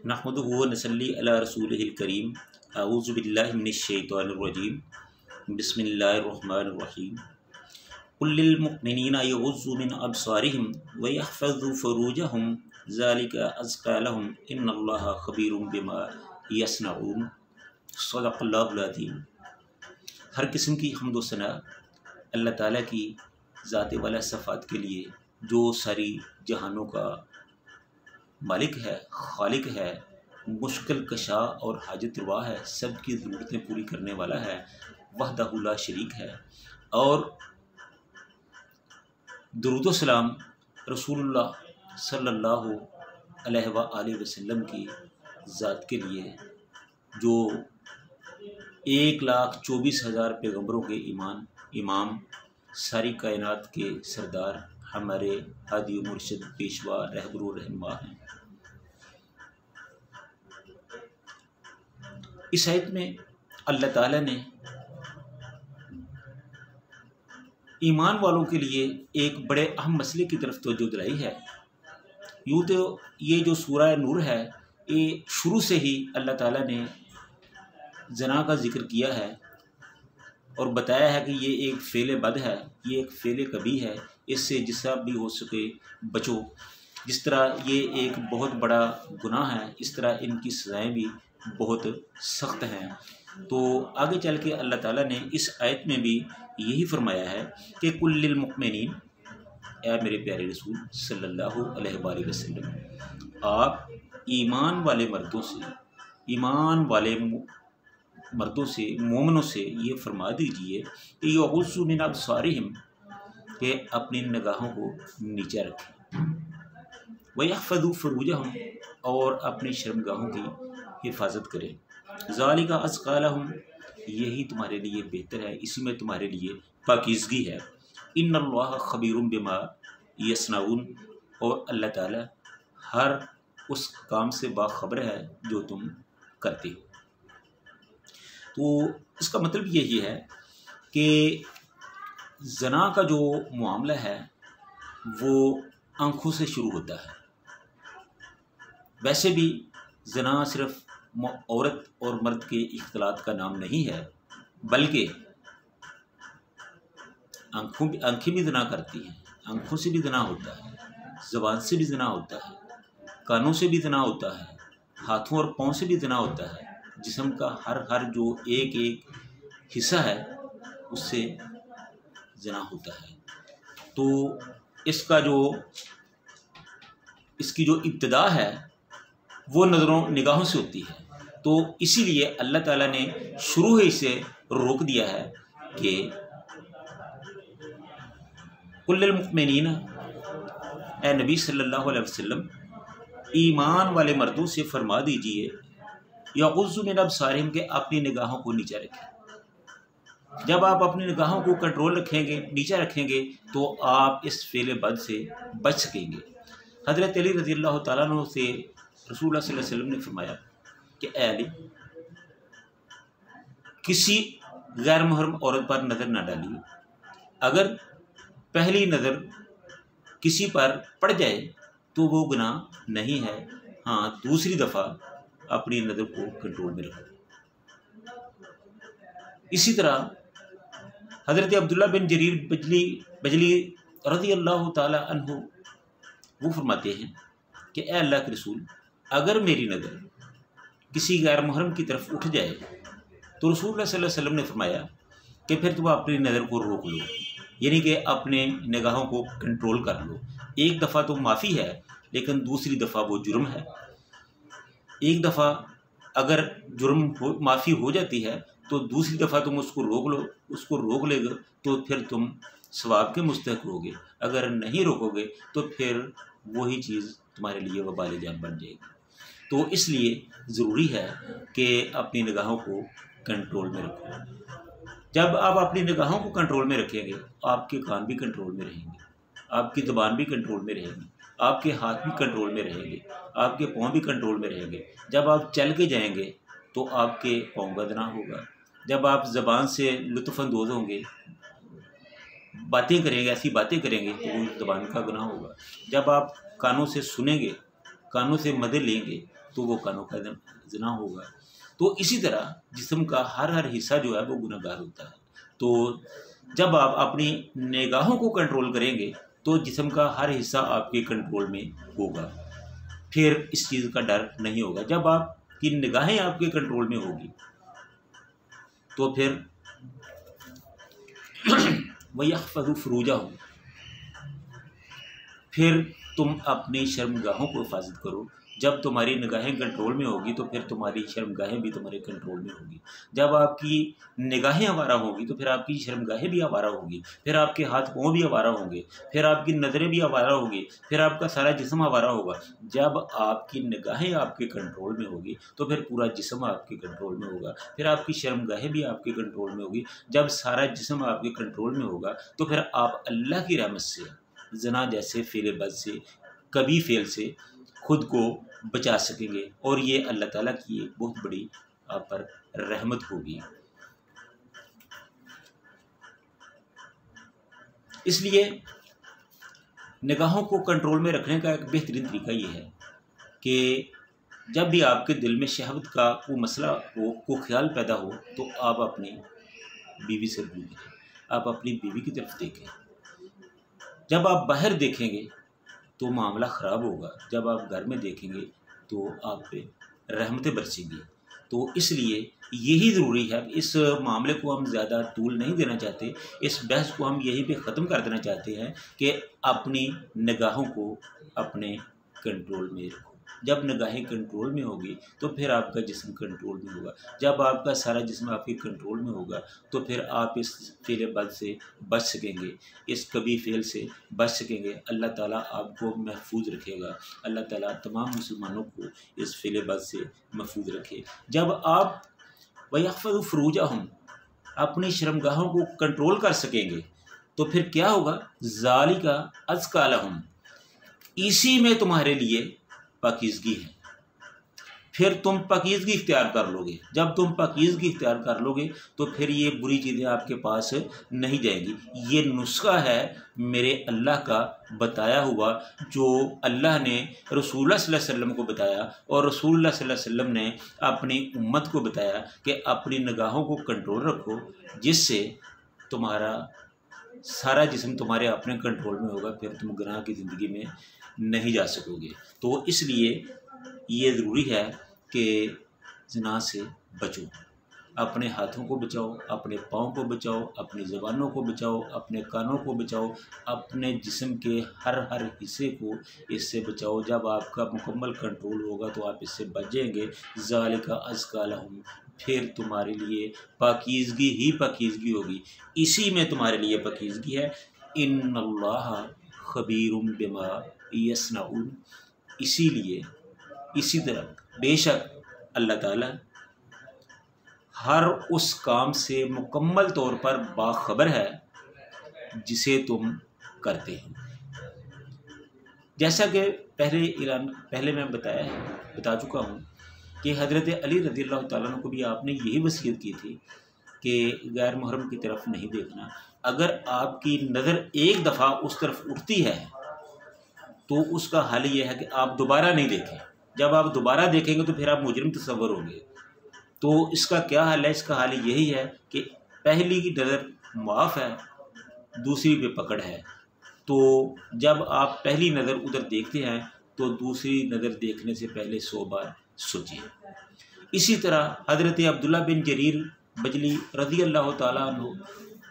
नहमदुहु व नसल्ली अला रसूलिहिल करीम। अऊज़ु बिल्लाहि मिनश शैतानिर रजीम। बिस्मिल्लाहिर रहमानिर रहीम। कुल लिल मुमिनीना यग़ुज़्ज़ू मिन अब्सारिहिम व यहफ़ज़ू फ़ुरूजहुम ज़ालिका अज़्का लहुम इन्नल्लाहा ख़बीरुम बिमा यसनऊन। सदक़ल्लाहुल अज़ीम। हर किस्म की हम्द व सना अल्लाह ताला की ज़ात वाला सफ़ात के लिए, जो सारी जहानों का मालिक है, खालिक है, मुश्किल कशा और हाजत रवा है, सब की ज़रूरतें पूरी करने वाला है, वहदहु ला शरीक है। और दुरूद व सलाम रसूलुल्लाह सल्लल्लाहु अलैहि वसल्लम की ज़ात के लिए, जो 1,24,000 पैगम्बरों के इमाम, सारी कायनात के सरदार, हमारे हादी मुर्शिद पेशवा रहबरो रहनुमा हैं। इस आयत में अल्लाह ताला ने ईमान वालों के लिए एक बड़े अहम मसले की तरफ तवज्जो दिलाई है। यूँ तो ये जो सूरह नूर है, ये शुरू से ही अल्लाह ताला ने जना का जिक्र किया है और बताया है कि ये एक फ़ेल बद है, ये एक फ़ेल कबीह है, इससे जिसका भी हो सके बचो। जिस तरह ये एक बहुत बड़ा गुनाह है, इस तरह इनकी सज़ाएँ भी बहुत सख्त हैं। तो आगे चल के अल्लाह ताला ने इस आयत में भी यही फरमाया है कि कुल लिल मुमिनीन, ऐ मेरे प्यारे रसूल सल्लल्लाहु अलैहि वसल्लम, आप ईमान वाले मर्दों से मोमिनों से ये फरमा दीजिए कि यग़ुज़्ज़ू मिन अब्सारिहिम, कि अपनी निगाहों को नीचे रखें, व यहफ़ज़ू फ़ुरूजहुम, और अपनी शर्मगाहों की हिफाजत करें। ज़ालिका अज़्का लहुम, यही तुम्हारे लिए बेहतर है, इसी में तुम्हारे लिए पाकीज़गी है। इन्नल्लाहा ख़बीरुम बिमा यसनऊन, और अल्लाह ताला हर उस काम से बाखबर है जो तुम करते हो। तो इसका मतलब यही है कि ज़ना का जो मामला है वो आँखों से शुरू होता है। वैसे भी ज़ना सिर्फ औरत और मर्द के इख्तिलात का नाम नहीं है, बल्कि आँखें भी ज़ना करती हैं, आँखों से भी ज़ना होता है, ज़बान से भी ज़ना होता है, कानों से भी ज़ना होता है, हाथों और पाँव से भी ज़ना होता है। जिस्म का हर जो एक हिस्सा है उससे ज़ना होता है। तो इसकी जो इब्तिदा है वो निगाहों से होती है। तो इसीलिए अल्लाह ताला ने शुरू ही से रोक दिया है कि कुल्लिल मुमिनीन, ए नबी सल्लल्लाहु अलैहि वसल्लम, ईमान वाले मर्दों से फरमा दीजिए, यग़ुज़्ज़ू मिन अब्सारिहिम, के अपनी निगाहों को नीचे रखें। जब आप अपनी निगाहों को कंट्रोल रखेंगे, नीचे रखेंगे, तो आप इस फ़ेल बद से बच सकेंगे। हज़रत अली रज़ी अल्लाह तआला अन्हु से रसूलुल्लाह सल्लल्लाहु अलैहि वसल्लम ने फरमाया कि ए अली, किसी गैर मुहर्रम औरत पर नज़र न डालिए। अगर पहली नज़र किसी पर पड़ जाए तो वो गुनाह नहीं है, हाँ, दूसरी दफ़ा अपनी नज़र को कंट्रोल में रखो। इसी तरह हज़रत अब्दुल्लाह बिन जरीर बजली रज़ी अल्लाह तआला अन्हु वो फरमाते हैं कि ए अल्लाह के रसूल, अगर मेरी नज़र किसी गैर मुहर्रम की तरफ उठ जाए तो रसूलुल्लाह सल्लल्लाहु अलैहि वसल्लम ने फरमाया कि फिर तुम अपनी नज़र को रोक लो, यानी कि अपने निगाहों को कंट्रोल कर लो। एक दफ़ा तो माफ़ी है, लेकिन दूसरी दफ़ा वो जुर्म है। एक दफ़ा अगर माफ़ी हो जाती है तो दूसरी दफ़ा तुम उसको रोक लो, उसको रोक लेगे तो फिर तुम सवाब के मुस्तहक होगे। अगर नहीं रोकोगे तो फिर वही चीज़ तुम्हारे लिए वबाल जान बन जाएगी। तो इसलिए ज़रूरी है कि अपनी निगाहों को कंट्रोल में रखो। जब आप अपनी निगाहों को कंट्रोल में रखेंगे, आपके कान भी कंट्रोल में रहेंगे, आपकी ज़ुबान भी कंट्रोल में रहेगी, आपके हाथ भी कंट्रोल में रहेंगे, आपके पाँव भी कंट्रोल में रहेंगे। जब आप चल के जाएंगे तो आपके पाँव का गुनाह होगा। जब आप ज़बान से लुत्फ़अंदोज़ होंगे, बातें करेंगे, ऐसी बातें करेंगे तो वो ज़बान का गुनाह होगा। जब आप कानों से सुनेंगे, कानों से मदद लेंगे, तो वो कानों का ज़िना होगा। तो इसी तरह जिस्म का हर हिस्सा जो है वो गुनहगार होता है। तो जब आप अपनी निगाहों को कंट्रोल करेंगे तो जिस्म का हर हिस्सा आपके कंट्रोल में होगा, फिर इस चीज़ का डर नहीं होगा। जब आपकी निगाहें आपके कंट्रोल में होगी तो फिर वयहफ़ज़ु फ़ुरूजहुम, फिर तुम अपनी शर्मगाहों को हिफाजत करो। जब तुम्हारी निगाहें कंट्रोल में होगी तो फिर तुम्हारी शर्मगाहें भी तुम्हारे कंट्रोल में होगी। जब आपकी निगाहें आवारा होगी तो फिर आपकी शर्मगाहें भी आवारा होगी, फिर आपके हाथ पाँव भी आवारा होंगे, फिर आपकी नज़रें भी आवारा होगी, फिर आपका सारा जिस्म आवारा होगा। जब आपकी निगाहें आपके कंट्रोल में होगी तो फिर पूरा जिस्म आपके कंट्रोल में होगा, फिर आपकी शर्मगाहें भी आपके कंट्रोल में होगी। जब सारा जिस्म आपके कंट्रोल में होगा तो फिर आप अल्लाह की रहमत से ज़िना जैसे फ़ेल बद से, कभी फ़ेल से खुद को बचा सकेंगे और ये अल्लाह ताला की एक बहुत बड़ी आप पर रहमत होगी। इसलिए निगाहों को कंट्रोल में रखने का एक बेहतरीन तरीका ये है कि जब भी आपके दिल में शहवत का कोई मसला हो, को ख्याल पैदा हो, तो आप अपनी बीवी से दूर देखें, आप अपनी बीवी की तरफ देखें। जब आप बाहर देखेंगे तो मामला ख़राब होगा, जब आप घर में देखेंगे तो आप पे रहमतें बरसेंगी। तो इसलिए यही ज़रूरी है। इस मामले को हम ज़्यादा तूल नहीं देना चाहते, इस बहस को हम यहीं पे ख़त्म कर देना चाहते हैं कि अपनी निगाहों को अपने कंट्रोल में रखो। जब निगाहें कंट्रोल में होगी तो फिर आपका जिस्म कंट्रोल में होगा। जब आपका सारा जिस्म आपके कंट्रोल में होगा तो फिर आप इस फ़ेल बद से बच सकेंगे, इस कभी फ़ेल से बच सकेंगे। अल्लाह ताला आपको महफूज रखेगा। अल्लाह ताला तमाम मुसलमानों को इस फ़ेल बद से महफूज रखे। जब आप वयहफ़ज़ु फ़ुरूजहुम, अपनी शर्मगाहों को कंट्रोल कर सकेंगे तो फिर क्या होगा, ज़ालिका अज़का लहुम, इसी में तुम्हारे लिए पाकीज़गी है। फिर तुम पाकीज़गी इख्तियार कर लोगे। जब तुम पाकीज़गी इख्तियार कर लोगे तो फिर ये बुरी चीज़ें आपके पास नहीं जाएंगी। ये नुस्खा है मेरे अल्लाह का बताया हुआ, जो अल्लाह ने रसूलुल्लाह सल्लल्लाहु अलैहि वसल्लम को बताया और रसूलुल्लाह सल्लल्लाहु अलैहि वसल्लम ने अपनी उम्मत को बताया कि अपनी निगाहों को कंट्रोल रखो, जिससे तुम्हारा सारा जिस्म तुम्हारे अपने कंट्रोल में होगा, फिर तुम गुनाह की ज़िंदगी में नहीं जा सकोगे। तो इसलिए ये ज़रूरी है कि ज़िना से बचो, अपने हाथों को बचाओ, अपने पाँव को बचाओ, अपनी ज़बानों को बचाओ, अपने कानों को बचाओ, अपने जिस्म के हर हिस्से को इससे बचाओ। जब आपका मुकम्मल कंट्रोल होगा तो आप इससे बच जाएंगे। ज़ालिका अज़का लहुम, फिर तुम्हारे लिए पाकीज़गी ही पाकीज़गी होगी, इसी में तुम्हारे लिए पाकीज़गी है। इन्नल्लाह खबीरुम बिमा यसनऊन, इसीलिए इसी तरह बेशक अल्लाह ताला हर उस काम से मुकम्मल तौर पर बाखबर है जिसे तुम करते हो। जैसा कि पहले मैं बता चुका हूँ कि हज़रत अली रज़ियल्लाहु ताला अन्हु को भी आपने यही वसीयत की थी कि गैर मुहर्रम की तरफ नहीं देखना। अगर आपकी नज़र एक दफ़ा उस तरफ उठती है तो उसका हल ये है कि आप दोबारा नहीं देखें। जब आप दोबारा देखेंगे तो फिर आप मुजरिम तस्वर होंगे। तो इसका क्या हल है? इसका हल यही है कि पहली की नज़र माफ़ है, दूसरी पे पकड़ है। तो जब आप पहली नज़र उधर देखते हैं तो दूसरी नज़र देखने से पहले 100 बार सोचिए। इसी तरह हज़रत अब्दुल्ला बिन जरीर बजली रज़ियल्लाहु ताला अन्हु,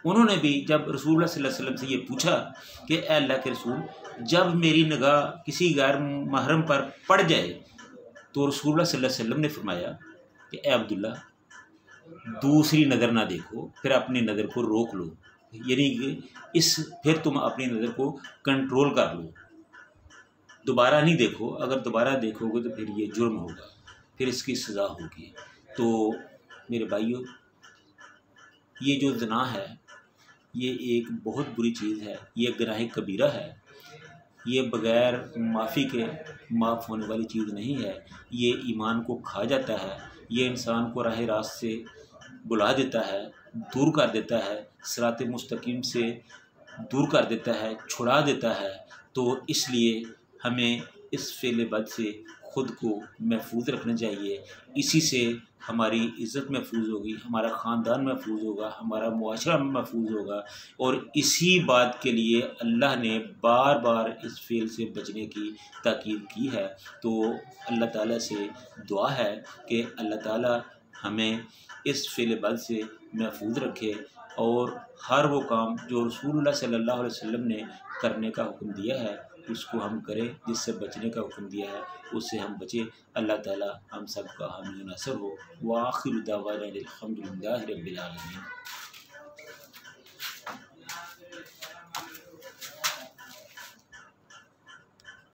उन्होंने भी जब रसूलुल्लाह सल्लल्लाहु अलैहि वसल्लम से ये पूछा कि ऐ अल्लाह के रसूल, जब मेरी निगाह किसी गैर महरम पर पड़ जाए तो रसूलुल्लाह सल्लल्लाहु अलैहि वसल्लम ने फरमाया कि ऐ अब्दुल्ला, दूसरी नज़र ना देखो, फिर अपनी नज़र को रोक लो, यानी कि फिर तुम अपनी नज़र को कंट्रोल कर लो, दोबारा नहीं देखो। अगर दोबारा देखोगे तो फिर ये जुर्म होगा, फिर इसकी सज़ा होगी। तो मेरे भाइयों, ये जो ज़िना है ये एक बहुत बुरी चीज़ है, ये गुनाह कबीरा है, ये बग़ैर माफ़ी के माफ़ होने वाली चीज़ नहीं है। ये ईमान को खा जाता है, ये इंसान को राह रास्त से बुला देता है, दूर कर देता है, सिरात मुस्तकीम से दूर कर देता है, छुड़ा देता है। तो इसलिए हमें इस फ़ेल बद से ख़ुद को महफूज रखना चाहिए। इसी से हमारी इज़्ज़त महफूज होगी, हमारा ख़ानदान महफूज होगा, हमारा मुआशरा महफूज होगा। और इसी बात के लिए अल्लाह ने बार बार इस फ़ेल से बचने की ताकीद की है। तो अल्लाह ताला से दुआ है कि अल्लाह ताला हमें इस फ़ेल बद से महफूज रखे और हर वो काम जो रसूलुल्लाह सल्लल्लाहु अलैहि वसल्लम ने करने का हुक्म दिया है उसको हम करें, जिससे बचने का हुक्म दिया है उससे हम बचें। अल्लाह ताला हम सब का हामी नासर हो। व आखिर दावाना अनिल हम्दुलिल्लाहि रब्बिल आलमीन।